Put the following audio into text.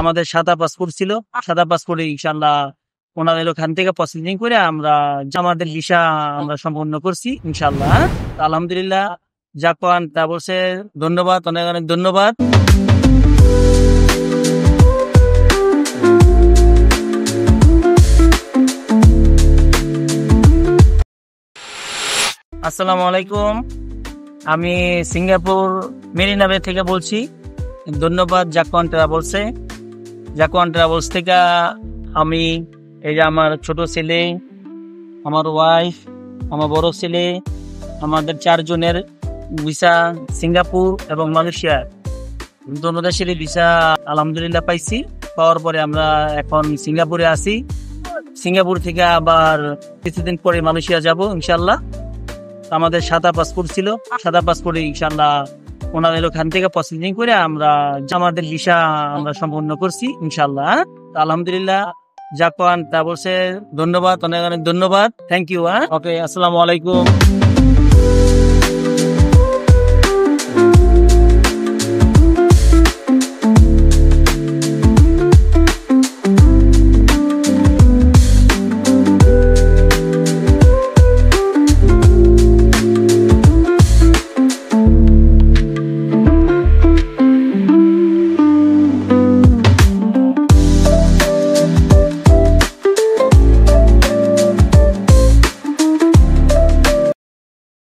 আমাদের সাদা পাসপোর্ট ছিল, সাদা পাসপোর্টে ইনশাল্লাহ ওনাদের ওখান থেকে প্রসেসিং করে আমরা আমাদের ভিসা আমরা সম্পন্ন করছি ইনশাল্লাহ। আলহামদুলিল্লাহ জাপান ট্রাভেলসে ধন্যবাদ, অনেক অনেক ধন্যবাদ। আসসালামু আলাইকুম, আমি সিঙ্গাপুর মেরিনা বে থেকে বলছি। ধন্যবাদ জাপান ট্রাভেলসে। জাপান ট্রাভেলস থেকে আমি এই যে আমার ছোট ছেলে, আমার ওয়াইফ, আমার বড় ছেলে, আমাদের 4 জনের ভিসা সিঙ্গাপুর এবং মালয়েশিয়া দুটো দেশের ভিসা আলহামদুলিল্লাহ পাইছি। পাওয়ার পরে আমরা এখন সিঙ্গাপুরে আছি। সিঙ্গাপুর থেকে আবার কিছুদিন পরে মালয়েশিয়া যাব ইনশাল্লাহ। আমাদের সাদা পাসপোর্ট ছিল, সাদা পাসপোর্টে ইনশাল্লাহ ওনাদের ওখান থেকে প্রসেসিং করে আমরা আমাদের ভিসা আমরা সম্পন্ন করছি ইনশাল্লাহ। আলহামদুলিল্লাহ জাপান ট্রাভেলসে ধন্যবাদ, অনেক অনেক ধন্যবাদ। Thank you. ওকে, আসসালামু আলাইকুম।